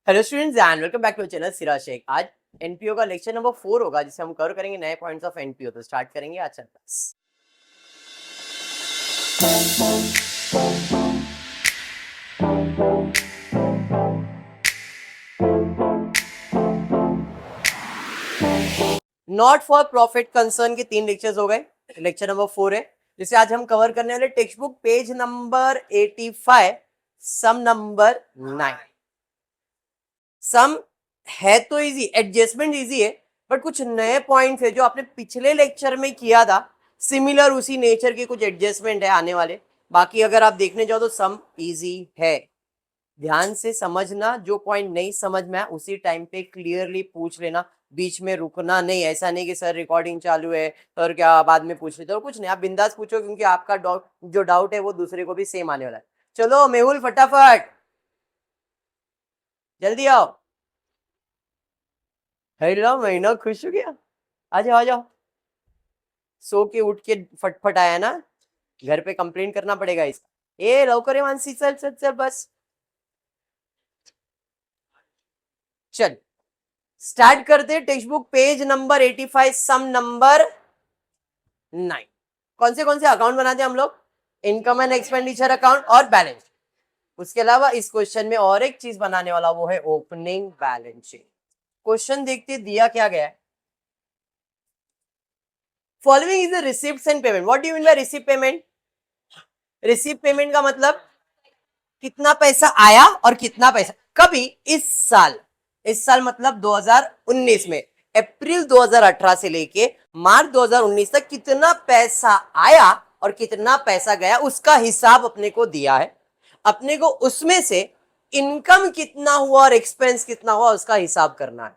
Hello students and welcome back to channel Sira Shaikh. आज NPO का lecture number 4 होगा जिसे हम कवर करेंगे नए पॉइंट्स ऑफ एनपीओ। तो स्टार्ट करेंगे आज class. Not for profit concern के 3 लेक्चर्स हो गए। लेक्चर नंबर 4 है जिसे आज हम कवर करने वाले टेक्स्ट बुक पेज नंबर 85 सम नंबर 9। सम है तो इजी, एडजस्टमेंट इजी है, बट कुछ नए पॉइंट्स है जो आपने पिछले लेक्चर में किया था, सिमिलर उसी नेचर के कुछ एडजस्टमेंट है आने वाले। बाकी अगर आप देखने जाओ तो सम इजी है। ध्यान से समझना, जो पॉइंट नहीं समझ में आया उसी टाइम पे क्लियरली पूछ लेना, बीच में रुकना नहीं। ऐसा नहीं कि सर रिकॉर्डिंग चालू है सर क्या बाद में पूछ लेते हो, कुछ नहीं, आप बिंदास पूछो क्योंकि आपका जो डाउट है वो दूसरे को भी सेम आने वाला है। चलो मेहुल फटाफट जल्दी आओ। हेलो महीना खुश हो गया, आ जाओ आ जाओ। सो के उठ के फटफट आया ना, घर पे कंप्लेन करना पड़ेगा इसका। ए लवकर मानसी, चल चल चल बस चल। स्टार्ट करते टेक्स्ट बुक पेज नंबर 85 सम नंबर 9। कौन से अकाउंट बनाते हैं हम लोग? इनकम एंड एक्सपेंडिचर अकाउंट और बैलेंस। उसके अलावा इस क्वेश्चन में और एक चीज बनाने वाला, वो है ओपनिंग बैलेंस शीट। क्वेश्चन देखते दिया क्या गया है। Following is the receipts and payment. What do you mean by receipt payment? Receipt payment का मतलब कितना पैसा आया और कितना पैसा कभी इस साल मतलब 2019 में अप्रैल 2018 से लेके मार्च 2019 तक कितना पैसा आया और कितना पैसा गया उसका हिसाब अपने को दिया है। अपने को उसमें से इनकम कितना हुआ और एक्सपेंस कितना हुआ उसका हिसाब करना है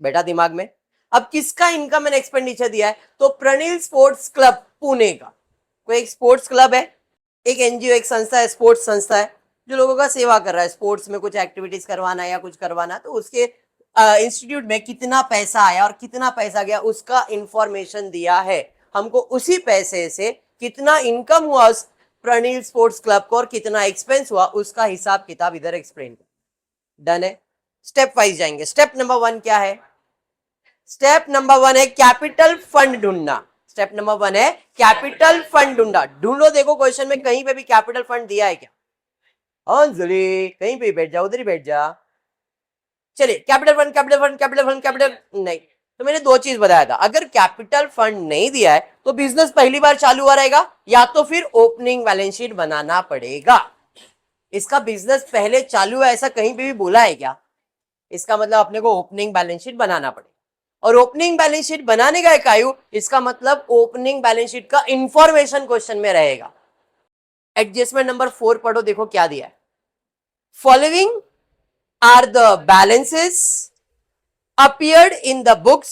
बेटा दिमाग में। अब किसका इनकम एंड एक्सपेंडिचर दिया है? तो प्रणील स्पोर्ट्स क्लब पुणे का कोई एक स्पोर्ट्स क्लब है, एक एनजीओ, एक संस्था है, स्पोर्ट्स संस्था है जो लोगों का सेवा कर रहा है, स्पोर्ट्स में कुछ एक्टिविटीज करवाना या कुछ करवाना, तो उसके इंस्टीट्यूट में कितना पैसा आया और कितना पैसा गया उसका इंफॉर्मेशन दिया है। हमको उसी पैसे से कितना इनकम हुआ उस प्रणील स्पोर्ट्स क्लब को और कितना एक्सपेंस हुआ उसका हिसाब किताब इधर एक्सप्लेन कर। डन है। स्टेप वाइज जाएंगे। स्टेप नंबर 1 क्या है? स्टेप नंबर 1 है कैपिटल फंड ढूंढना। स्टेप नंबर 1 है कैपिटल फंड ढूंढना। ढूंढो, देखो क्वेश्चन में कहीं पे भी कैपिटल फंड दिया है क्या? अंजलि कहीं पे बैठ जा, उधर ही बैठ जा। चलिए capital fund capital fund capital fund capital नहीं, तो मैंने 2 चीज बताया था। अगर कैपिटल फंड नहीं दिया है तो बिजनेस पहली बार चालू हुआ रहेगा या तो फिर ओपनिंग बैलेंस शीट बनाना पड़ेगा। इसका बिजनेस पहले चालू है ऐसा कहीं पे भी बोला है क्या? इसका मतलब अपने को ओपनिंग बैलेंस शीट बनाना पड़ेगा। और ओपनिंग बैलेंस शीट बनाने का एक आयु, इसका मतलब ओपनिंग बैलेंस शीट का इंफॉर्मेशन क्वेश्चन में रहेगा। एडजस्टमेंट नंबर 4 पढ़ो, देखो क्या दिया है। Following are the balances appeared in the books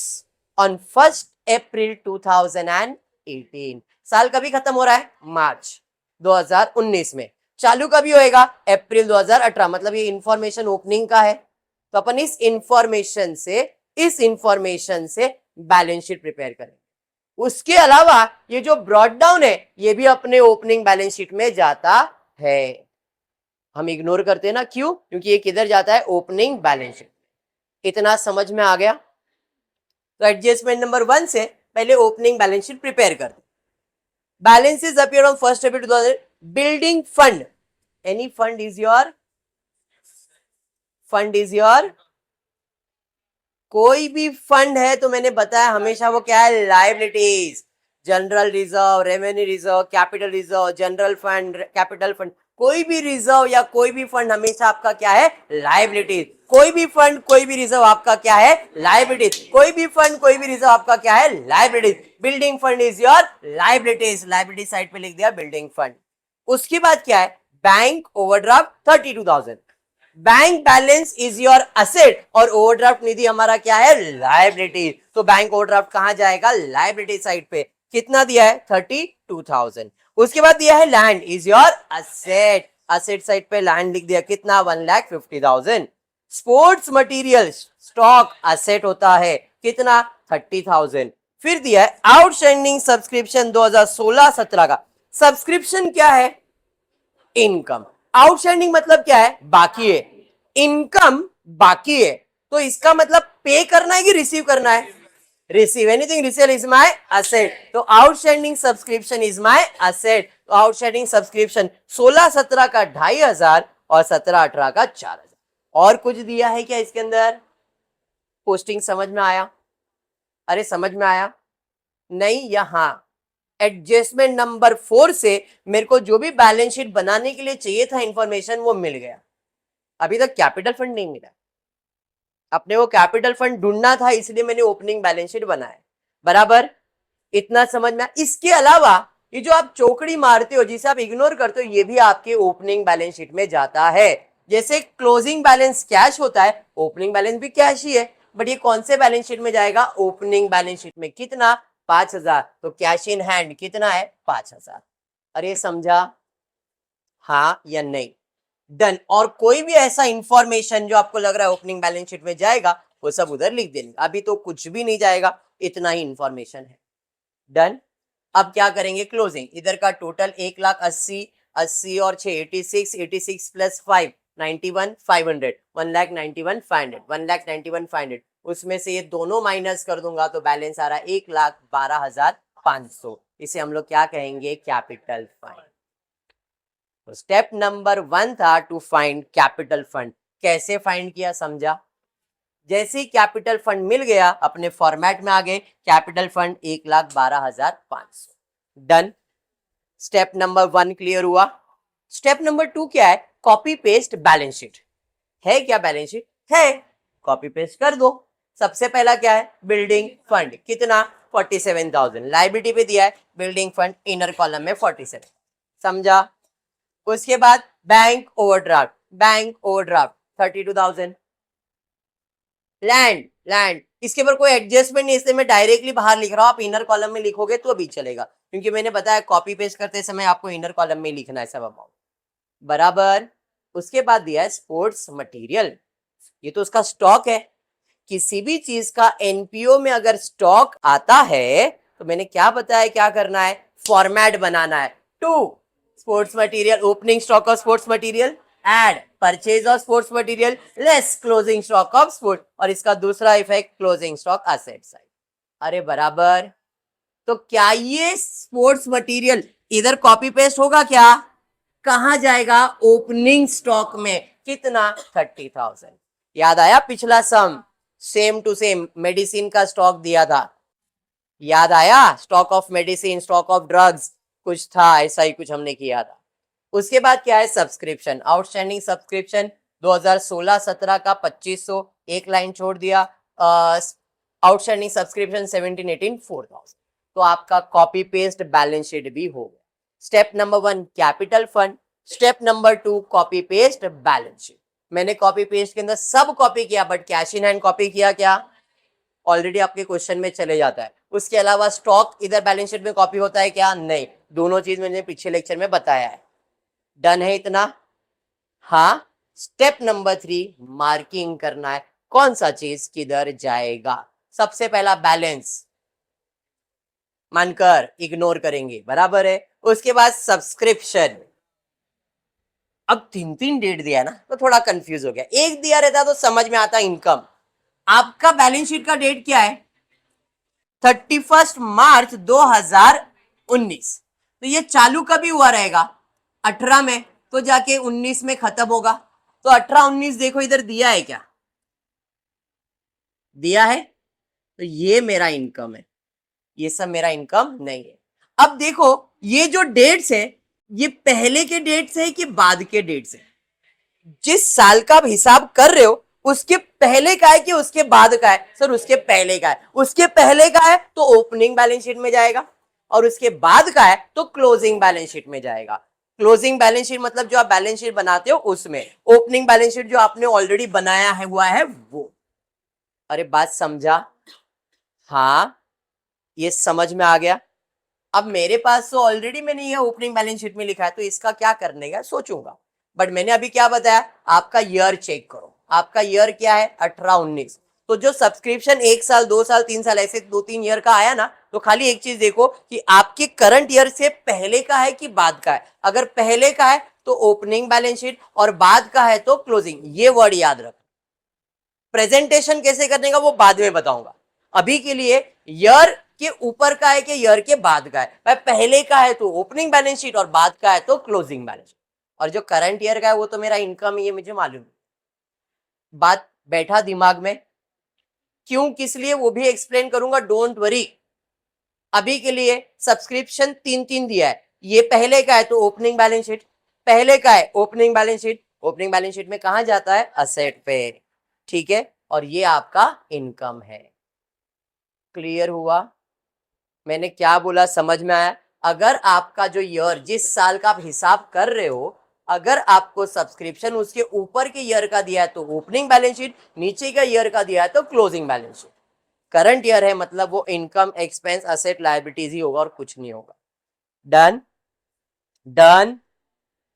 on 1st April 2018। साल कभी खत्म हो रहा है? मार्च 2019 में। चालू कभी होएगा? अप्रैल 2018। मतलब ये इंफॉर्मेशन ओपनिंग का है, तो अपन इस इंफॉर्मेशन से बैलेंस शीट प्रिपेयर करेंगे। उसके अलावा ये जो ब्रॉड डाउन है ये भी अपने ओपनिंग बैलेंस शीट में जाता है। हम इग्नोर करते हैं ना, क्यों? क्योंकि ये किधर जाता है? Opening balance sheet. इतना समझ में आ गया? तो एडजस्टमेंट नंबर 1 से पहले ओपनिंग बैलेंस शीट प्रिपेयर कर दो। Balances appear on 1st April 2000। Building fund, any fund is your कोई भी फंड है तो मैंने बताया हमेशा वो क्या है? Liabilities. General reserve, revenue reserve, capital reserve, general fund, capital fund, कोई भी रिजर्व या कोई भी फंड हमेशा आपका क्या है? लायबिलिटीज। कोई भी फंड कोई भी रिजर्व आपका क्या है? लायबिलिटीज। कोई भी फंड कोई भी रिजर्व आपका क्या है? Liabilities. Building fund is your liabilities. Liabilities side पे लिख दिया बिल्डिंग फंड। उसके बाद क्या है? Bank overdraft 32,000। Bank balance is your asset और ओवरड्राफ्ट निधि हमारा क्या है? लायबिलिटी। तो बैंक ओवरड्राफ्ट कहां जाएगा? लायबिलिटी साइड पे। कितना दिया है? 32,000। उसके बाद दिया है land is your asset. Asset side पे लैंड लिख दिया, कितना? 1,50,000। स्पोर्ट्स मटेरियल स्टॉक असेट होता है, कितना? 30,000। फिर दिया है आउटस्टैंडिंग सब्सक्रिप्शन 2016-17 का। सब्सक्रिप्शन क्या है? इनकम। आउटस्टैंडिंग मतलब क्या है? बाकी है। इनकम बाकी है, तो इसका मतलब पे करना है कि रिसीव करना है? Receive. Anything receive is my asset, तो outstanding subscription is my asset. तो आउटस्टैंडिंग सब्सक्रिप्शन 16-17 का 2500 और 17-18 का 4000। और कुछ दिया है क्या इसके अंदर? पोस्टिंग समझ में आया? अरे समझ में आया नहीं? यहां एडजस्टमेंट नंबर 4 से मेरे को जो भी बैलेंस शीट बनाने के लिए चाहिए था इंफॉर्मेशन वो मिल गया। अभी तक कैपिटल फंड नहीं मिला, अपने वो कैपिटल फंड ढूंढना था, इसलिए मैंने ओपनिंग बैलेंस शीट बनाया। बराबर, इतना समझ में। इसके अलावा ये जो आप चौकड़ी मारते हो, जिसे आप इग्नोर करते हो, ये भी आपके ओपनिंग बैलेंस शीट में जाता है। जैसे क्लोजिंग बैलेंस कैश होता है, ओपनिंग बैलेंस भी कैश ही है, बट ये कौन से बैलेंस शीट में जाएगा? ओपनिंग बैलेंस शीट में। कितना? 5000। तो कैश इन हैंड कितना है? 5000। अरे समझा? हाँ या नहीं? डन। और कोई भी ऐसा इंफॉर्मेशन जो आपको लग रहा है ओपनिंग बैलेंस शीट में जाएगा, वो सब उधर लिख देंगे। अभी तो कुछ भी नहीं जाएगा, इतना ही इंफॉर्मेशन है। डन। अब क्या करेंगे? क्लोजिंग। इधर का टोटल 1,80,000, 80 और 6 86, 86 प्लस 5 91,500, 1,91,500, 1,91,500। उसमें से ये दोनों माइनस कर दूंगा तो बैलेंस आ रहा है 1,12,500। इसे हम लोग क्या कहेंगे? Capital fund. तो स्टेप नंबर 1 था टू फाइंड कैपिटल फंड। कैसे फाइंड किया समझा? जैसे ही कैपिटल फंड मिल गया, अपने फॉर्मेट में आ गए, capital fund 1,12,500। Done. Step number 1 clear हुआ। स्टेप नंबर 2 क्या है? Copy paste balance sheet. है क्या बैलेंस शीट? है, कॉपी पेस्ट कर दो। सबसे पहला क्या है? Building fund. कितना? 47,000। लाइबिलिटी पे दिया है बिल्डिंग फंड, इनर कॉलम में 47। समझा? उसके बाद bank overdraft, bank overdraft 32,000। Land, land इसके ऊपर कोई एडजस्टमेंट नहीं, इसलिए मैं डायरेक्टली बाहर लिख रहा हूं। आप इनर कॉलम में लिखोगे तो भी चलेगा, क्योंकि मैंने बताया कॉपी पेस्ट करते समय आपको इनर कॉलम में लिखना है सब अमाउंट। बराबर। उसके बाद दिया है स्पोर्ट्स मटेरियल। ये तो उसका स्टॉक है। किसी भी चीज का एनपीओ में अगर स्टॉक आता है तो मैंने क्या बताया क्या करना है? फॉर्मेट बनाना है। To sports material, opening stock of sports material, add purchase of sports material less closing stock of sport, और इसका दूसरा effect closing stock asset side. अरे बराबर। तो क्या ये स्पोर्ट्स मटेरियल इधर कॉपी पेस्ट होगा क्या? कहां जाएगा? ओपनिंग स्टॉक में। कितना? 30,000। याद आया पिछला सम? सेम टू सेम मेडिसिन का स्टॉक दिया था, याद आया? Stock of medicine, stock of drugs, कुछ था ऐसा ही कुछ हमने किया था। उसके बाद क्या है? सब्सक्रिप्शन। आउटस्टैंडिंग सब्सक्रिप्शन 2016-17 का 2500, एक लाइन छोड़ दिया। Outstanding subscription 17-18 4,000। तो आपका कॉपी पेस्ट बैलेंस शीट भी हो गया। Step number 1 capital fund, step number 2 copy paste balance sheet. मैंने कॉपी पेस्ट के अंदर सब कॉपी किया, but cash in hand copy किया क्या? ऑलरेडी आपके क्वेश्चन में चले जाता है। उसके अलावा स्टॉक इधर बैलेंस शीट में कॉपी होता है क्या? नहीं। दोनों चीज मैंने पिछले लेक्चर में बताया है। डन है इतना? हाँ। स्टेप नंबर 3 मार्किंग करना है, कौन सा चीज किधर जाएगा। सबसे पहला बैलेंस मानकर इग्नोर करेंगे, बराबर है। उसके बाद सब्सक्रिप्शन। अब 3-3 डेट दिया ना तो थोड़ा कंफ्यूज हो गया। एक दिया रहता तो समझ में आता इनकम। आपका बैलेंस शीट का डेट क्या है? 31 मार्च 2019। तो ये चालू कभी हुआ रहेगा? 18 में, तो जाके 19 में खत्म होगा। तो 18-19 देखो इधर दिया है क्या? दिया है। तो ये मेरा इनकम है, ये सब मेरा इनकम नहीं है। अब देखो ये जो डेट्स है, ये पहले के डेट्स है कि बाद के डेट्स है? जिस साल का आप हिसाब कर रहे हो उसके पहले का है कि उसके बाद का है? सर उसके पहले का है। उसके पहले का है तो ओपनिंग बैलेंस शीट में जाएगा, और उसके बाद का है तो क्लोजिंग बैलेंस शीट में जाएगा। क्लोजिंग बैलेंस शीट मतलब जो आप बैलेंस शीट बनाते हो उसमें, ओपनिंग बैलेंस शीट जो आपने ऑलरेडी बनाया है हुआ है वो। अरे बात समझा? हाँ, ये समझ में आ गया। अब मेरे पास तो ऑलरेडी मैंने ये ओपनिंग बैलेंस शीट में लिखा है, तो इसका क्या करने का सोचूंगा। बट मैंने अभी क्या बताया? आपका ईयर चेक करो। आपका ईयर क्या है? 18-19। तो जो सब्सक्रिप्शन 1 साल 2 साल 3 साल ऐसे 2-3 ईयर का आया ना, तो खाली एक चीज देखो कि आपके करंट ईयर से पहले का है कि बाद का है। अगर पहले का है तो ओपनिंग बैलेंस शीट और बाद का है तो क्लोजिंग, ये वर्ड याद रख। प्रेजेंटेशन कैसे करने का वो बाद में बताऊंगा, अभी के लिए ईयर के ऊपर का है कि ईयर के बाद का है। भाई पहले का है तो ओपनिंग बैलेंस शीट और बाद का है तो क्लोजिंग बैलेंस शीट, और जो करंट ईयर का है वो तो मेरा इनकम, ये मुझे मालूम है। बात बैठा दिमाग में? क्यों किस लिए वो भी एक्सप्लेन करूंगा, डोंट वरी। अभी के लिए सब्सक्रिप्शन 3 दिया है, ये पहले का है तो ओपनिंग बैलेंस शीट, पहले का है opening balance sheet, opening balance sheet में कहां जाता है, असेट पे, ठीक है, और ये आपका इनकम है। क्लियर हुआ? मैंने क्या बोला समझ में आया? अगर आपका जो ईयर, जिस साल का आप हिसाब कर रहे हो, अगर आपको सब्सक्रिप्शन उसके ऊपर के ईयर का दिया है तो ओपनिंग बैलेंस शीट, नीचे का ईयर का दिया है तो closing balance sheet. Current year है मतलब वो इनकम, एक्सपेंस, असेट, लायबिलिटीज ही होगा और कुछ नहीं होगा। डन? डन?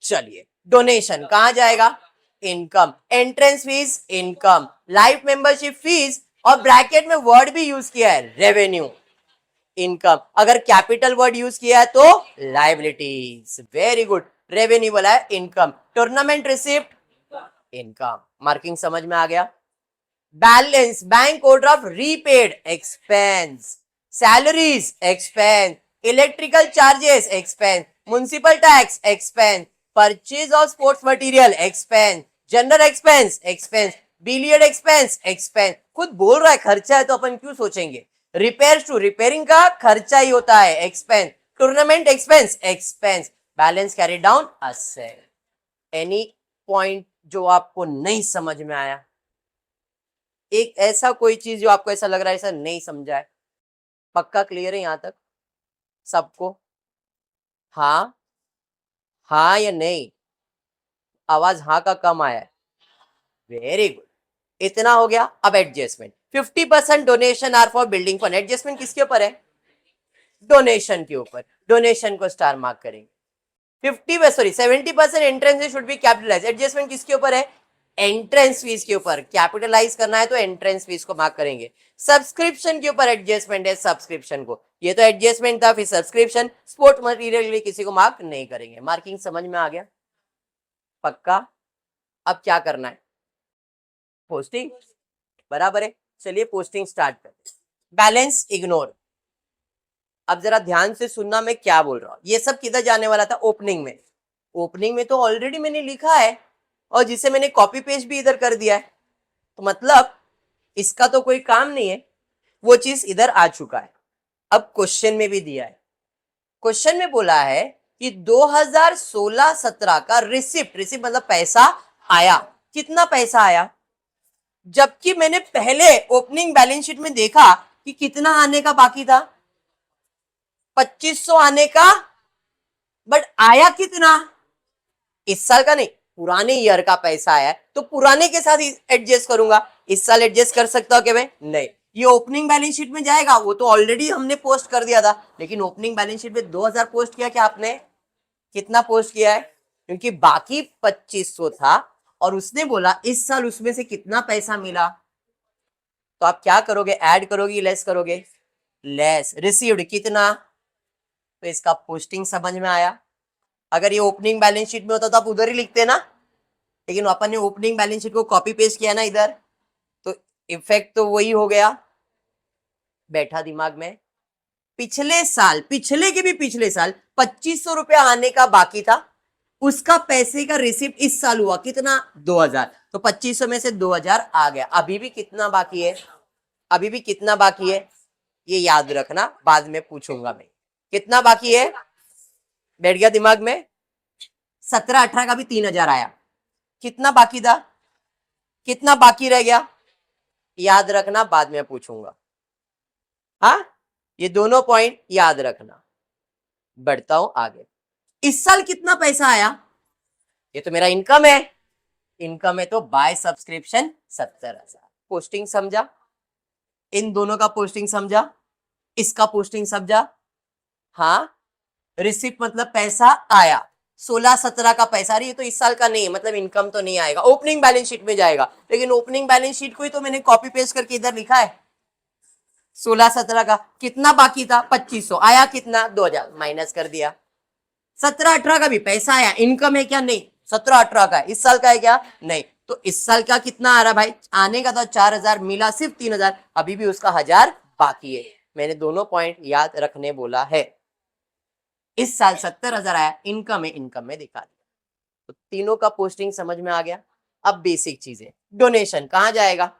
चलिए, डोनेशन कहां जाएगा, income, entrance fees income, life membership fees, और ब्रैकेट में वर्ड भी यूज किया है रेवेन्यू, इनकम। अगर कैपिटल वर्ड यूज किया है तो लाइबिलिटीज, वेरी गुड। रेवेन्यू बोला है income, tournament receipt income, marking समझ में आ गया? Balance, bank overdraft repaid expense, salaries expense, electrical charges expense, municipal tax expense, purchase of sports material expense, general expense expense, billiard expense expense. खुद बोल रहा है खर्चा है तो अपन क्यों सोचेंगे, रिपेयर्स टू, रिपेयरिंग का खर्चा ही होता है expense, tournament expense expense, balance carry down asset. Any point जो आपको नहीं समझ में आया, एक ऐसा कोई चीज जो आपको ऐसा लग रहा है ऐसा नहीं समझा है? पक्का क्लियर है यहां तक सबको? हाँ, हाँ या नहीं? आवाज हाँ का कम आया है, वेरी गुड। इतना हो गया। अब adjustment, 50% donation are for building fund, adjustment किसके ऊपर है, डोनेशन के ऊपर, डोनेशन को स्टार मार्क करेंगे। 70% entrance should be capitalize, adjustment किसके ऊपर है, एंट्रेंस फीस के ऊपर, कैपिटलाइज करना है तो एंट्रेंस फीस को मार्क करेंगे। सब्सक्रिप्शन के ऊपर एडजस्टमेंट है, सब्सक्रिप्शन को, ये तो एडजस्टमेंट था, फिर सब्सक्रिप्शन, स्पोर्ट मटेरियल के लिए किसी को मार्क नहीं करेंगे। मार्किंग समझ में आ गया? पक्का? अब क्या करना है, पोस्टिंग, बराबर है। चलिए पोस्टिंग स्टार्ट करते। Balance ignore. अब जरा ध्यान से सुनना मैं क्या बोल रहा हूं, ये सब किधर जाने वाला था, ओपनिंग में। ओपनिंग में तो ऑलरेडी मैंने लिखा है और जिसे मैंने कॉपी पेस्ट भी इधर कर दिया है, तो मतलब इसका तो कोई काम नहीं है, वो चीज इधर आ चुका है। अब क्वेश्चन में भी दिया है, क्वेश्चन में बोला है कि 2016-17 का रिसिप्ट, रिसिप्ट मतलब पैसा आया, कितना पैसा आया, जबकि मैंने पहले ओपनिंग बैलेंस शीट में देखा कि कितना आने का बाकी था, 2500 आने का, बट आया कितना, इस साल का नहीं, पुराने ईयर का पैसा आया है तो पुराने के साथ एडजस्ट करूंगा। इस साल एडजस्ट कर सकता हो क्या भाई, नहीं। ये ओपनिंग बैलेंस शीट में जाएगा, वो तो ऑलरेडी हमने पोस्ट कर दिया था, लेकिन ओपनिंग बैलेंस शीट में 2000 पोस्ट किया क्या आपने, कितना पोस्ट किया है, क्योंकि बाकी 2500 था और उसने बोला इस साल उसमें से कितना पैसा मिला, तो आप क्या करोगे, ऐड करोगे, लेस करोगे, लेस। रिसीव्ड कितना, तो इसका पोस्टिंग समझ में आया। अगर ये ओपनिंग बैलेंस शीट में होता तो आप उधर ही लिखते ना, लेकिन अपन ने ओपनिंग बैलेंस शीट को कॉपी पेस्ट किया ना इधर, तो इफेक्ट तो वही हो गया। बैठा दिमाग में? पिछले साल, पिछले के भी पिछले साल 2500 रुपया आने का बाकी था, उसका पैसे का रिसिप्ट इस साल हुआ कितना, 2000, तो 2500 में से 2000 आ गया। अभी भी कितना बाकी है, अभी भी कितना बाकी है, ये याद रखना, बाद में पूछूंगा मैं कितना बाकी है। बैठ गया दिमाग में? 17-18 का भी 3000 आया, कितना बाकी था, कितना बाकी रह गया, याद रखना, बाद में पूछूंगा। हाँ, ये दोनों पॉइंट याद रखना। बढ़ता हूं आगे। इस साल कितना पैसा आया, ये तो मेरा इनकम है, इनकम है तो बाय सब्सक्रिप्शन 70,000। पोस्टिंग समझा, इन दोनों का पोस्टिंग समझा, इसका पोस्टिंग समझा। हाँ, रिसिप्ट मतलब पैसा आया, 16-17 का पैसा, ये तो इस साल का नहीं है, मतलब इनकम तो नहीं आएगा, ओपनिंग बैलेंस शीट में जाएगा, लेकिन ओपनिंग बैलेंस शीट को ही तो मैंने कॉपी पेस्ट करके इधर लिखा है। 16-17 का कितना बाकी था, 2500, आया कितना, 2000, माइनस कर दिया, 17-18 का भी पैसा आया, इनकम है क्या? नहीं। 17-18 का है, इस साल का है क्या? नहीं। तो इस साल का कितना आ रहा भाई? आने का था 4,000, मिला सिर्फ 3,000, अभी भी उसका 1,000 बाकी है। मैंने दोनों पॉइंट याद रखने बोला है। इस साल 70,000 आया, इनकम है, इनकम में दिखा दिया। तो तीनों का पोस्टिंग समझ में आ गया। अब बेसिक चीजें, डोनेशन कहां जाएगा?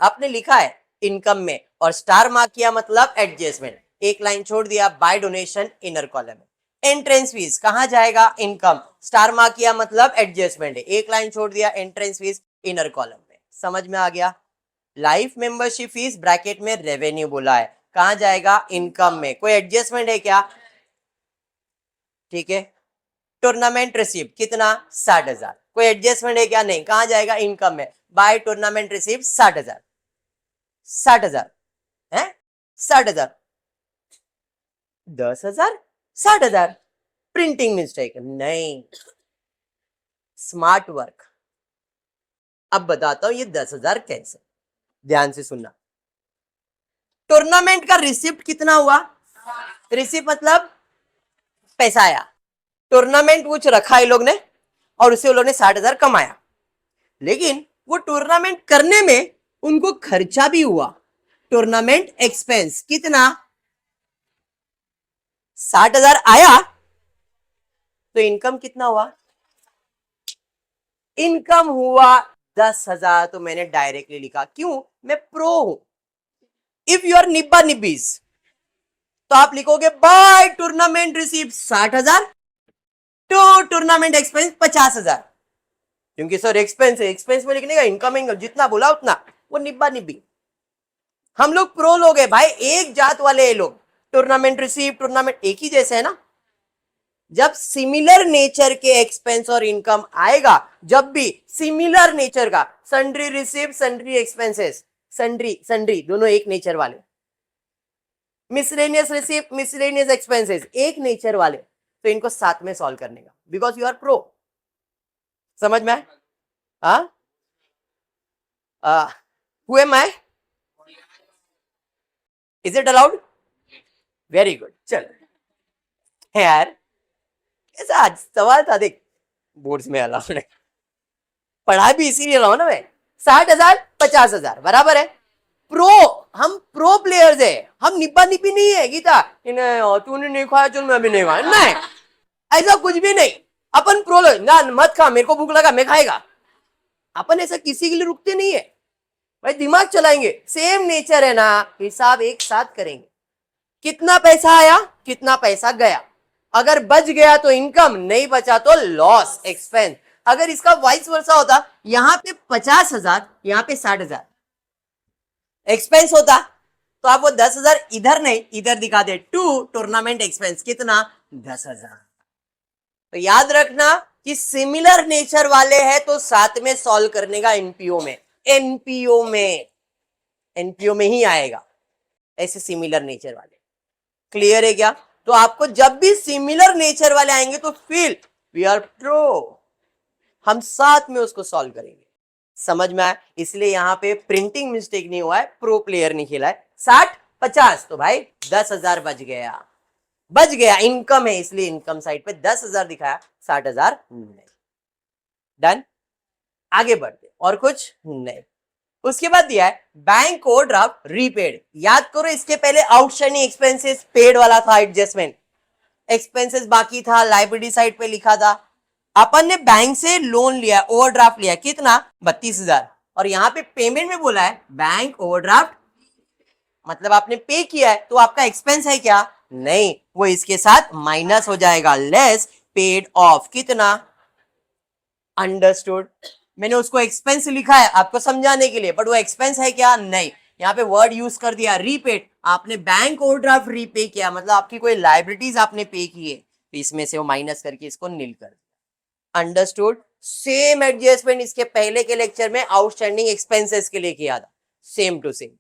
आपने लिखा है इनकम में और स्टार मार्क किया मतलब एडजस्टमेंट, एक लाइन छोड़ दिया, बाय डोनेशन इनर कॉलम में। एंट्रेंस फीस कहां जाएगा? इनकम, स्टार मार्क किया मतलब एडजस्टमेंट है, एक लाइन छोड़ दिया, एंट्रेंस फीस इनर कॉलम में। समझ में आ गया? लाइफ मेंबरशिप फीस ब्रैकेट में रेवेन्यू बोला है, कहां जाएगा? इनकम में। कोई एडजस्टमेंट है क्या? ठीक है। टूर्नामेंट रिसीव कितना? 60,000, कोई एडजस्टमेंट है क्या? नहीं, कहां जाएगा? इनकम में। बाय टूर्नामेंट रिसीव 60,000, 60,000 है, 60,000, 10,000, 60,000। प्रिंटिंग मिस्टेक नहीं, स्मार्ट वर्क। अब बताता हूं ये 10,000 कैसे, ध्यान से सुनना। टूर्नामेंट का रिसिप्ट कितना हुआ? रिसिप्ट मतलब पैसा आया, टूर्नामेंट कुछ रखा है लोग ने और उसे लोग ने 60,000 कमाया, लेकिन वो टूर्नामेंट करने में उनको खर्चा भी हुआ। टूर्नामेंट एक्सपेंस कितना? 60,000 आया, तो इनकम कितना हुआ? इनकम हुआ 10,000। तो मैंने डायरेक्टली लिखा, क्यों? मैं प्रो हूं। इफ यू आर निब्बा निब्बीज तो आप लिखोगे by tournament receive 60,000 to tournament expense 50,000, क्योंकि सर एक्सपेंस है, एक्सपेंस में लिखने का इनकम जितना बोला उतना, वो निब्बा निब्बी। हम लोग प्रो लोग है भाई, एक जात वाले हैं लोग। टूर्नामेंट रिसीव, टूर्नामेंट एक ही जैसे है ना। जब सिमिलर नेचर के एक्सपेंस और इनकम आएगा, जब भी सिमिलर नेचर का, sundry receive, sundry expenses, sundry sundry दोनों एक नेचर वाले, मिसलेनियस रिसीव, मिसलेनियस एक्सपेंसेस एक नेचर वाले, तो इनको साथ में सॉल्व करने का, बिकॉज यू आर प्रो। समझ में? हाँ, who am I? Is it allowed? Very good. चलो यार, ऐसा आज सवाल था, देख बोर्ड्स में अलाउड है, पढ़ा भी इसीलिए रहा हूं ना मैं। 60,000, 50,000 बराबर है। प्रो, हम प्रो प्लेयर्स है, हम निब्बा निब्बी नहीं है। गीता तूने नहीं खाया, चल मैं भी नहीं खाया, नहीं, ऐसा कुछ भी नहीं। अपन प्रो लोग ना, मत खा, मेरे को भूख लगा मैं खाएगा, अपन ऐसा किसी के लिए रुकते नहीं है भाई, दिमाग चलाएंगे, सेम नेचर है ना, हिसाब एक साथ करेंगे। कितना पैसा आया, कितना पैसा गया, अगर बच गया तो इनकम, नहीं बचा तो लॉस, एक्सपेंस। अगर इसका वाइस वर्सा होता, यहां पे 50,000, यहां पे 60,000 एक्सपेंस होता, तो आप वो 10,000 इधर नहीं इधर दिखा दे, टू टूर्नामेंट एक्सपेंस कितना? 10,000। तो याद रखना कि सिमिलर नेचर वाले हैं तो साथ में सॉल्व करने का एनपीओ में, एनपीओ में, एनपीओ में ही आएगा ऐसे सिमिलर नेचर वाले। क्लियर है क्या? तो आपको जब भी सिमिलर नेचर वाले आएंगे तो फील वी आर प्रो, हम साथ में उसको सॉल्व करेंगे। समझ में आया? इसलिए यहां पे प्रिंटिंग मिस्टेक नहीं हुआ है, प्रो प्लेयर नहीं खेला है। 60-50 तो भाई 10,000 बच गया, बच गया, इनकम है इसलिए इनकम साइड पे 10,000 दिखाया, 60,000 नहीं। डन, आगे बढ़ते, और कुछ नहीं। उसके बाद दिया है बैंक ओवरड्राफ्ट रीपेड। याद करो, इसके पहले आउटस्टैंडिंग एक्सपेंसेस पेड वाला था, एडजस्टमेंट एक्सपेंसेस बाकी था, लाइबिलिटी साइड पे लिखा था। अपन ने बैंक से लोन लिया, ओवरड्राफ्ट लिया, कितना? 32,000, और यहाँ पे पेमेंट में बोला है बैंक ओवरड्राफ्ट, मतलब आपने पे किया है तो आपका एक्सपेंस है क्या? नहीं, वो इसके साथ माइनस हो जाएगा, लेस पेड ऑफ, कितना? अंडरस्टूड। मैंने उसको एक्सपेंस लिखा है आपको समझाने के लिए, बट वो एक्सपेंस है क्या? नहीं। यहाँ पे वर्ड यूज कर दिया रीपेड, आपने बैंक ओवरड्राफ्ट रीपे किया, मतलब आपकी कोई लाइबिलिटीज आपने पे की है, तो इसमें से वो माइनस करके इसको नील कर दिया। अंडरस्टूड। सेम एडजस्टमेंट इसके पहले के लेक्चर में आउटस्टैंडिंग एक्सपेंसेस के लिए किया था, सेम टू सेम।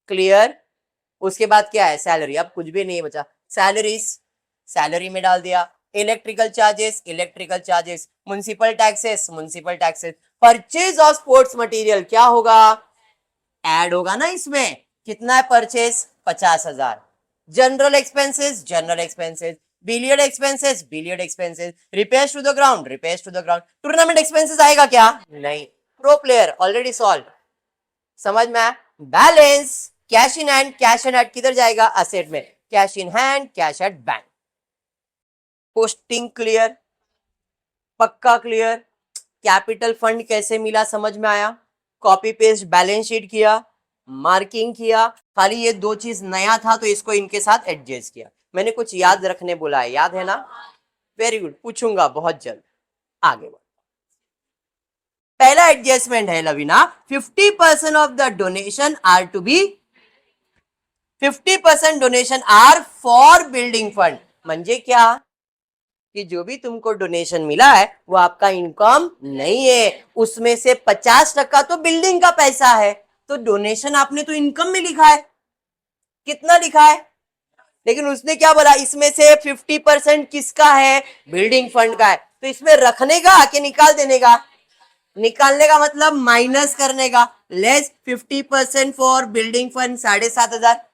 क्लियर? उसके बाद क्या है? सैलरी, अब कुछ भी नहीं बचा, सैलरीज सैलरी में डाल दिया, electrical charges electrical charges, municipal taxes municipal taxes, purchase of sports material क्या होगा? ऐड होगा ना इसमें, कितना है purchase? 50,000। General expenses billiard expenses, billiard expenses, repairs to the ground, repairs to the ground, tournament expenses आएगा क्या? नहीं, प्रो प्लेयर ऑलरेडी सॉल्व। समझ में आया? Balance, cash in hand, cash in hand किधर जाएगा? असेट में, cash in hand, cash at bank. Posting clear, पक्का क्लियर। कैपिटल फंड कैसे मिला समझ में आया? कॉपी पेस्ट बैलेंस शीट किया, मार्किंग किया, खाली ये दो चीज नया था तो इसको इनके साथ एडजस्ट किया। मैंने कुछ याद रखने बोला है, याद है ना? वेरी गुड, पूछूंगा बहुत जल्द। आगे बढ़, पहला एडजस्टमेंट है Lavina, 50% of the donation are to be 50% donation are for building fund. म्हणजे क्या कि जो भी तुमको डोनेशन मिला है वो आपका इनकम नहीं है, उसमें से 50% तो बिल्डिंग का पैसा है। तो डोनेशन आपने तो इनकम में लिखा है, कितना लिखा है? लेकिन उसने क्या बोला, इसमें से 50% किसका है? बिल्डिंग फंड का है। तो इसमें रखने का कि निकाल देने का? निकालने का मतलब माइनस करने का। Less 50% for building fund 7,500।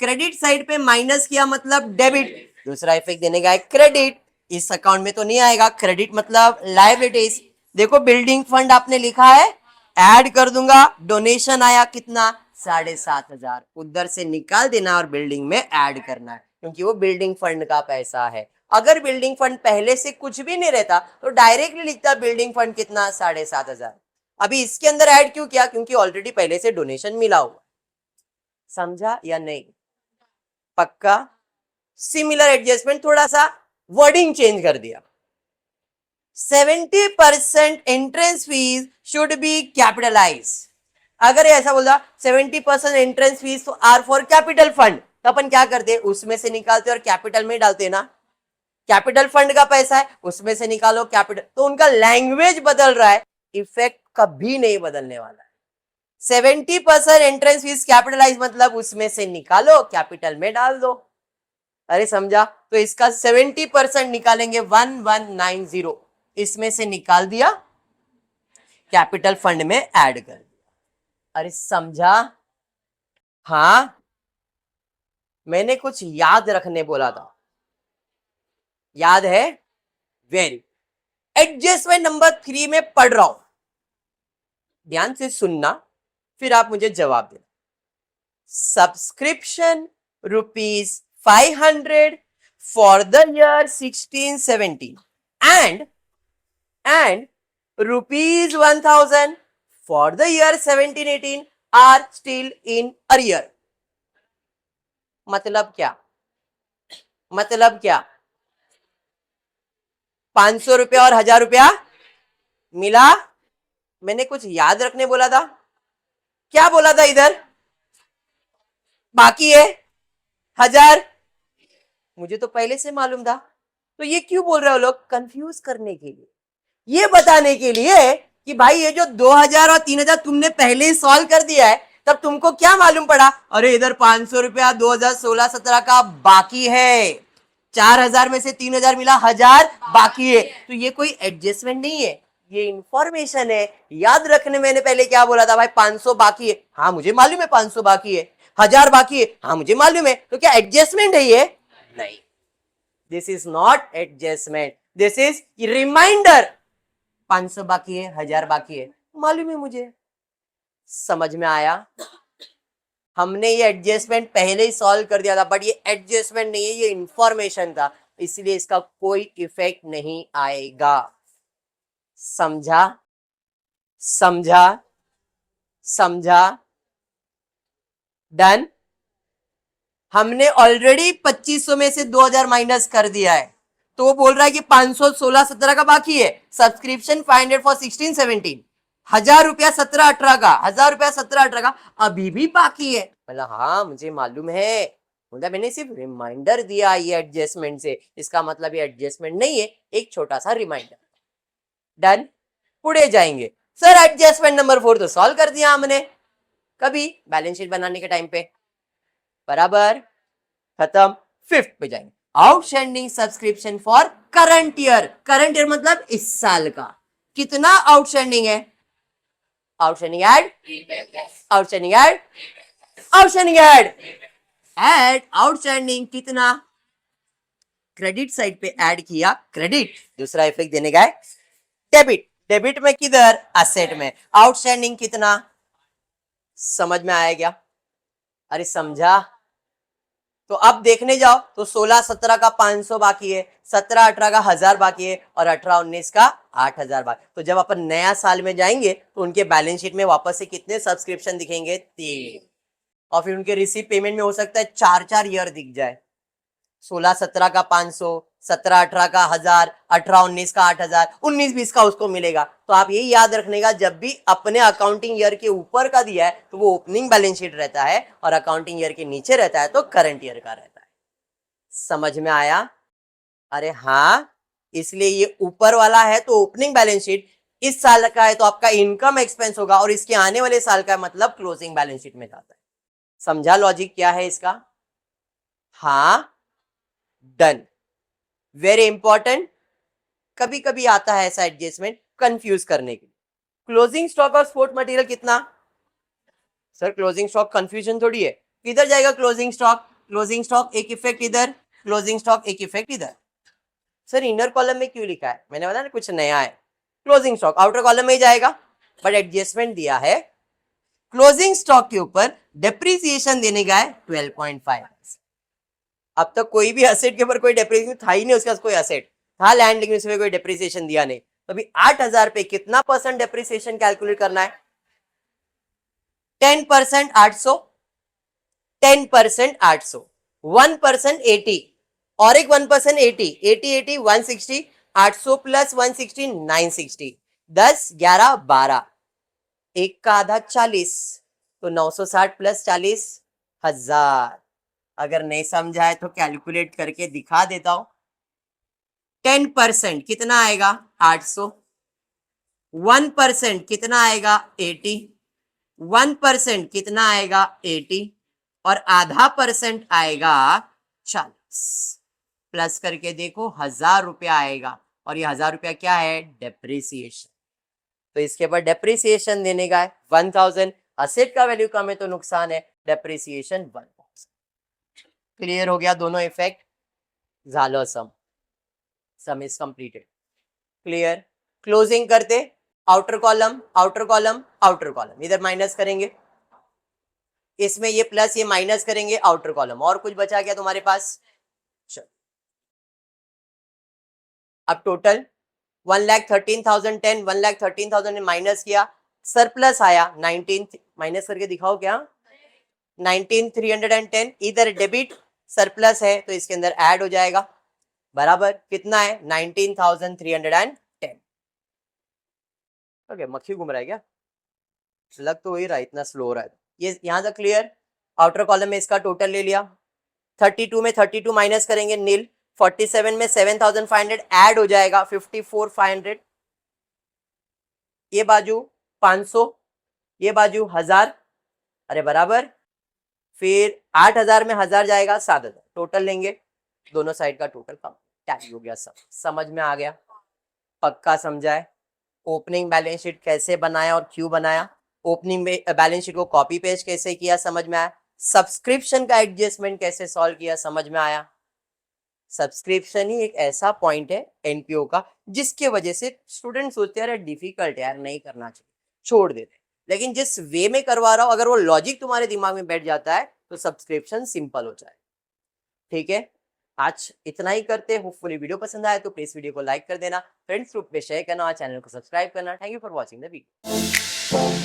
Credit side पे माइनस किया मतलब डेबिट, दूसरा इफेक्ट देने का है क्रेडिट। इस अकाउंट में तो नहीं आएगा, क्रेडिट मतलब लायबिलिटीज। देखो बिल्डिंग फंड आपने लिखा है, ऐड कर दूंगा, डोनेशन आया कितना? 7,500। उधर से निकाल देना और बिल्डिंग में ऐड करना है, क्योंकि वो बिल्डिंग फंड का पैसा है। अगर बिल्डिंग फंड पहले से कुछ भी नहीं रहता तो डायरेक्टली लिखता बिल्डिंग फंड कितना? 7,500। अभी इसके अंदर ऐड क्यों किया? क्योंकि ऑलरेडी पहले से डोनेशन मिला हुआ। समझा या नहीं? पक्का? सिमिलर एडजस्टमेंट, थोड़ा सा वर्डिंग चेंज कर दिया। 70% entrance fees should be capitalize. अगर ऐसा बोला 70% एंट्रेंस फीस तो आर फॉर कैपिटल फंड, तो अपन क्या करते? उसमें से निकालते और कैपिटल में डालते ना। कैपिटल फंड का पैसा है, उसमें से निकालो कैपिटल। तो उनका लैंग्वेज बदल रहा है, इफेक्ट कभी नहीं बदलने वाला है। 70% एंट्रेंस फीस कैपिटलाइज मतलब उसमें से निकालो, कैपिटल में डाल दो। अरे समझा? तो इसका 70% निकालेंगे 1190, इसमें से निकाल दिया, कैपिटल फंड में ऐड कर दिया। अरे समझा? हाँ, मैंने कुछ याद रखने बोला था, याद है? वेरी। एडजस्टमेंट नंबर 3 में पढ़ रहा हूं, ध्यान से सुनना, फिर आप मुझे जवाब देना। Subscription ₹500 for the year 16-17 and ₹1,000 for the year 17-18 are still in arrear। मतलब क्या? मतलब क्या? 500 रुपया और 1,000 रुपया मिला। मैंने कुछ याद रखने बोला था, क्या बोला था इधर? बाकी है 1,000। मुझे तो पहले से मालूम था। तो ये क्यों बोल रहे हो लोग? कंफ्यूज करने के लिए, ये बताने के लिए कि भाई ये जो 2,000 और 3,000 तुमने पहले ही सॉल्व कर दिया है, तब तुमको क्या मालूम पड़ा? अरे इधर 500 रुपया 2016-17 का बाकी है, 4,000 में से 3,000 मिला, 1,000 बाकी है। तो ये कोई एडजस्टमेंट नहीं है, ये इंफॉर्मेशन है। याद रखने, मैंने पहले क्या बोला था? भाई 500 बाकी है, हाँ मुझे मालूम है 500 बाकी है। 1,000 बाकी है, हाँ मुझे मालूम है। तो क्या एडजस्टमेंट है ये? नहीं, this is not adjustment, this is reminder. 500 बाकी है, 1,000 बाकी है, मालूम है मुझे। समझ में आया? हमने ये एडजस्टमेंट पहले ही सॉल्व कर दिया था, बट ये एडजस्टमेंट नहीं है, ये इंफॉर्मेशन था, इसलिए इसका कोई इफेक्ट नहीं आएगा। समझा? समझा? समझा? डन? हमने ऑलरेडी 2,500 में से 2,000 माइनस कर दिया है, तो वो बोल रहा है कि 500 16-17 का बाकी है। सब्सक्रिप्शन 500 फॉर 16-17, 1,000 रुपया 17-18 का, 1,000 रुपया 17-18 का अभी भी बाकी है। मतलब हाँ मुझे मालूम है, मतलब मैंने सिर्फ रिमाइंडर दिया ये एडजस्टमेंट से, इसका मतलब ये एडजस्टमेंट नहीं है, एक छोटा सा रिमाइंडर। डन? पुढे जाएंगे। सर एडजस्टमेंट नंबर 4 तो सॉल्व कर दिया हमने, कभी बैलेंस शीट बनाने के टाइम पे, बराबर, खत्म। 5th पे जाएंगे, outstanding subscription for current year. Current year मतलब इस साल का, कितना आउटस्टैंडिंग है? Outstanding add, outstanding add, outstanding add, add outstanding कितना? क्रेडिट साइड पे ऐड किया क्रेडिट, दूसरा इफेक्ट देने का है डेबिट। डेबिट में किधर, एसेट में। आउटस्टैंडिंग कितना, समझ में आया क्या? अरे समझा? तो अब देखने जाओ तो 16-17 का 500 बाकी है, 17-18 का 1000 बाकी है और 18-19 का 8000 बाकी। तो जब अपन नया साल में जाएंगे तो उनके बैलेंस शीट में वापस से कितने सब्सक्रिप्शन दिखेंगे, 3। और फिर उनके रिसीव पेमेंट में हो सकता है 4-4 ईयर दिख जाए, 16-17 का 500, 17-18 का 1000, 18-19 का 8000, 19-20 का उसको मिलेगा। तो आप यही याद रखने का, जब भी अपने अकाउंटिंग ईयर के ऊपर का दिया है तो वो ओपनिंग बैलेंस शीट रहता है और अकाउंटिंग ईयर के नीचे रहता है तो करंट ईयर का रहता है। समझ में आया? अरे हाँ, इसलिए ये ऊपर वाला है तो ओपनिंग बैलेंस शीट, इस साल का है तो आपका इनकम एक्सपेंस होगा और इसके आने वाले साल का मतलब क्लोजिंग बैलेंस शीट में जाता है। समझा लॉजिक क्या है इसका? हाँ, डन। वेरी इंपॉर्टेंट, कभी कभी आता है ऐसा एडजस्टमेंट कंफ्यूज करने के लिए। क्लोजिंग स्टॉक और स्पोर्ट मटेरियल कितना? सर क्लोजिंग स्टॉक कंफ्यूजन थोड़ी है, किधर जाएगा क्लोजिंग स्टॉक? क्लोजिंग स्टॉक एक इफेक्ट इधर, क्लोजिंग स्टॉक एक इफेक्ट इधर। सर इनर कॉलम में क्यों लिखा है? मैंने बताया ना कुछ नया है। क्लोजिंग स्टॉक आउटर कॉलम में ही जाएगा, बट एडजस्टमेंट दिया है क्लोजिंग स्टॉक के ऊपर डेप्रिसिएशन देने का है 12.5। अब तक कोई भी असेट के ऊपर कोई डेप्रिसिएशन था ही नहीं, उसके पास कोई असेट था लैंड लेकिन उसमें कोई डेप्रिसिएशन दिया नहीं। तो अभी 8000 पे कितना परसेंट डेप्रिसिएशन कैलकुलेट करना है? 10% 800, 10% 800, 1% 80 और एक 1% 80, 80 160, 800 प्लस 160 960, 10 11 12, एक का आधा 40, तो 960 प्लस 40 1000। अगर नहीं समझा है तो कैलकुलेट करके दिखा देता हूं। 10% कितना आएगा? 800, 1% कितना आएगा? 80, 1% कितना आएगा? 80 और आधा परसेंट आएगा 40। प्लस करके देखो 1000 रुपया आएगा और ये 1000 रुपया क्या है? डेप्रिसिएशन। तो इसके ऊपर डेप्रिसिएशन देने का है 1000। असेट का वैल्यू कम है तो नुकसान है, डेप्रिसिएशन 1000। क्लियर हो गया दोनों इफेक्ट? झालो sum is completed. Clear? Closing करते, outer column outer column outer column, इधर माइनस करेंगे, इसमें ये प्लस ये माइनस करेंगे, आउटर कॉलम। और कुछ बचा क्या तुम्हारे पास? चलो अब टोटल 1,13,010, 1,13,000 ने माइनस किया, सरप्लस आया 19, माइनस करके दिखाओ क्या? 19,310। इधर डेबिट सरप्लस है तो इसके अंदर ऐड हो जाएगा, बराबर कितना है? 19,310। ओके, मक्खी घूम रहा है क्या? लग तो वही रहा, इतना स्लो हो रहा है। ये यहां तक क्लियर? आउटर कॉलम में इसका टोटल ले लिया, 32 में 32 माइनस करेंगे नील, 47 में 7,500 ऐड हो जाएगा 54,500, ये बाजू 500, ये बाजू 1000, अरे बराबर। फिर 8000 में 1000 जाएगा 7000, टोटल लेंगे, दोनों साइड का टोटल कम, टैली हो गया। सब समझ में आ गया? पक्का समझा है? ओपनिंग बैलेंस शीट कैसे बनाया और क्यों बनाया, ओपनिंग बैलेंस शीट को कॉपी पेस्ट कैसे किया, समझ में आया? सब्सक्रिप्शन का एडजस्टमेंट कैसे सॉल्व किया, समझ में आया? सब्सक्रिप्शन ही एक ऐसा पॉइंट है एनपीओ का जिसके वजह से स्टूडेंट सोचते हैं डिफिकल्ट यार नहीं करना चाहिए, छोड़ देते। लेकिन जिस वे में करवा रहा हूं, अगर वो लॉजिक तुम्हारे दिमाग में बैठ जाता है तो सब्सक्रिप्शन सिंपल हो जाए। ठीक है, आज इतना ही करते। होपफुली वीडियो पसंद आया तो प्लीज वीडियो को लाइक कर देना, फ्रेंड्स ग्रुप में शेयर करना और चैनल को सब्सक्राइब करना। Thank you for watching the video.